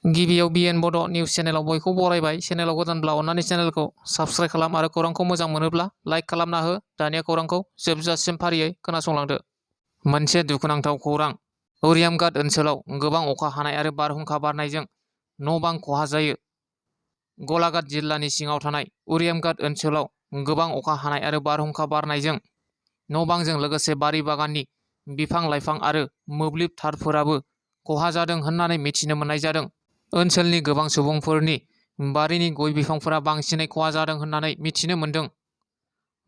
गिबियाव बिएन बड' निउस चेनेलाव बयखौ बरायबाय। चेनेलाव गोदानब्ला अन्नानै चेनेलखौ साबस्क्राइब खालाम आरो खौरांखौ मोजां मोनोब्ला लाइक खालामना हो। दानिया खौरांखौ जोबजासिम फारियै खोनासंलांदो। मोनसे दुखुनांथाव खौरां। उरियामघाट ओनसोलाव गोबां अखा हानाय आरो बारहुंखा बारनायजों न' बां खहा जायो। गलाघाट जिल्लानि सिङाव थानाय उरियामघाट ओनसोलाव गोबां अखा हानाय आरो बारहुंखा बारनायजों न' बांजों लोगोसे बारि बागाननि बिफां लाइफां आरो मोब्लिब तारफोराबो खहा जादों होननानै मिथिनो मोननाय जादों। ओनसोलनि गोबां सुबुंफोरनि बारिनि गय बिफांफोरा बांसिनै खहा जादों होननानै मिथिनो मोन्दों।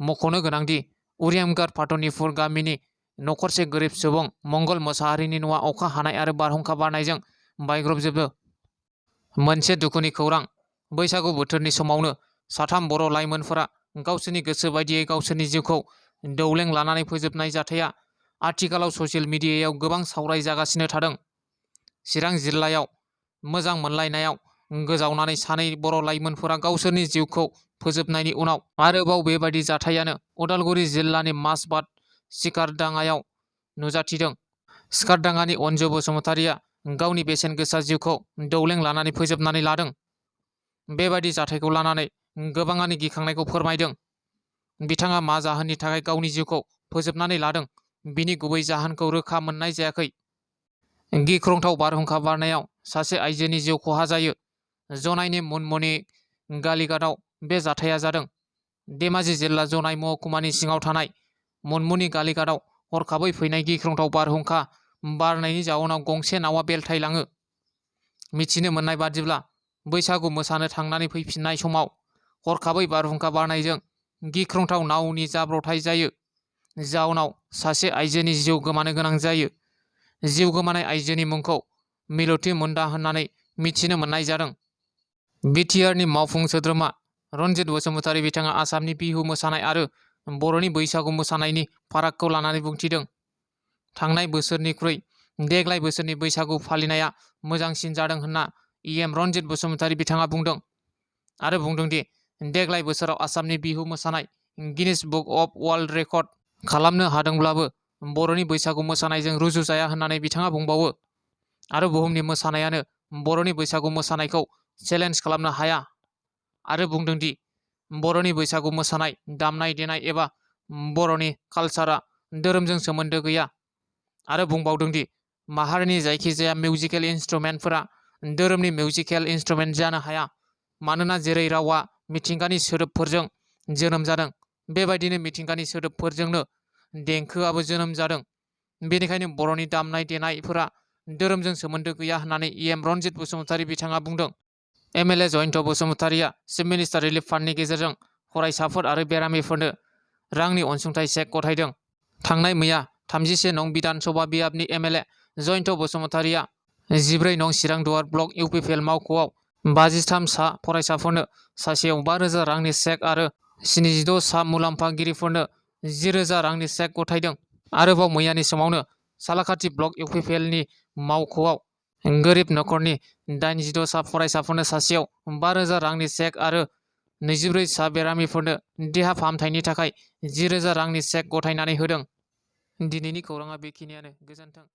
मख'नो गोनांदि उरियामघाट फातनिपुर गामिनि नखरसे गोरिब सुबुं मंगल मोसाहारिनि न'आ अखा हानाय आरो बारहुंखा बारनायजों बायग्रबजोबो। मोनसे दुखुनि खौरां। बैसागु बोथोरनि समावनो साथाम बर' लाइमोनफोरा गावसोरनि गोसो बायदियै गावसोरनि जिउखौ दौलें लानानै फोजोबनाय जाथाया आथिखालाव ससियेल मिडियायाव गोबां सावरायजागासिनो थादों। चिरां जिल्लायाव मोजां मोनलायनायाव गोजावनानै सानै बर' लाइमोनफोरा गावसोरनि जिउखौ फोजोबनायनि उनाव आरोबाव बेबायदि जाथायानो उदालगुरि जिल्लानि माजबाद सिकारदाङायाव नुजाथिदों। सिकारदाङानि अन्जु बसुमतारिया गावनि बेसेन गोसा जिउखौ दौलें लानानै फोजोबनानै लादों। बेबायदि जाथायखौ लानानै गोबाङानो गिखांनायखौ फोरमायदों। बिथाङा मा जाहोननि थाखाय गावनि जिउखौ फोजोबनानै लादों बिनि गुबै जाहोनखौ रोखा मोननाय जायाखै। गिख्रंथाव बारहुंखा बारनायाव सासे आइजोनि जिउ खहा जायो। जनाइनि मुनमुनि गालिघाटआव बे जाथाया जादों। धेमाजि जिल्ला जनाइ महकुमानि सिङाव थानाय मुनमुनि गालिघाटआव हरखाबै फैनाय गिख्रंथाव बारहुंखा बारनायनि जाउनाव गंसे नावा बेलथायलाङो। मिथिनो मोननाय बादिब्ला बैसागु मोसानो थांनानै फैफिननाय समाव हरखाबै बारहुंखा बारनायजों गिख्रंथाव नावनि जाब्रथाय जायो। जाउनाव सासे आइजोनि जिउ गोमानो गोनां जायो। जिउ गोमानाय आइजोनि मुंखौ मिलथि मुन्डा होननानै मिथिनो मोननाय जादों। बिटिआरनि मावफुं सोद्रोमा रनजित बसुमतारी बिथाङा आसामनि बिहु मोसानाय आरो बर'नि बैसागु मोसानायनि फारागखौ लानानै बुंथिदों। थांनाय बोसोरनिख्रुइ देग्लाय बोसोरनि बैसागु फालिनाया मोजांसिन जादों होनना इएम रनजित बसुमतारी बिथाङा बुंदों आरो बुंदोंदि देग्लाय बोसोराव आसामनि बिहु मोसानाय Guinness book of world record खालामनो हादोंब्लाबो बर'नि बैसागु मोसानायजों रुजुजाया होननानै बिथाङा बुंबावो आरो बुहुमनि मोसानायानो बर'नि बैसागु मोसानायखौ चेलेन्ज खालामनो हाया आरो बुंदोंदि बर'नि बैसागु मोसानाय दामनाय देनाय एबा बर'नि कालचारा धोरोमजों सोमोन्दो गैया आरो बुंबावदोंदि माहारिनि जायखिजाया मिउजिकेल इन्सट्रुमेन्टफोरा धोरोमनि मिउजिकेल इन्सट्रुमेन्ट जानो हाया। मानोना जेरै रावा मिथिंगानि सोदोबफोरजों जोनोम जादों बेबायदिनो मिथिंगानि सोदोबफोरजोंनो देंखोआबो जोनोम जादों। बेनिखायनो बर'नि दामनाय देनायफोरा धोरोमजों सोमोन्दो गैया होननानै इएम रनजित बसुमतारी बिथाङा बुंदों। एमएलए जयन्त बसुमतारीया चिफ मिनिस्टार रिलिफ फान्डनि गेजेरजों फरायसाफोर आरो बेरामिफोरनो रांनि अनसुंथाइ चेक गथायदों। थांनाय मैया 31 नं बिधान सभा बियाबनि एमएलए जयन्त बसुमतारीया 14 नं चिरां दुवार ब्लक इउपिपिएल मावख'आव 53 सा फरायसाफोरनो सासेयाव 5,000 रांनि चेक आरो 76 सा मुलाम्फागिरिफोरनो 10,000 रांनि चेक गथायदों। आरोबाव मैयानि समावनो सालाखाथि ब्लक इउपिपिएलनि मावख'आव गोरिब नखरनि 82 सा फरायसाफोरनो सासेयाव 5,000 रांनि चेक आरो 24 सा बेरामिफोरनो देहा फाहामथायनि थाखाय 10,000 रांनि चेक गथायनानै होदों। दिनैनि खौराङा बेखिनियानो। गोजोन्थों।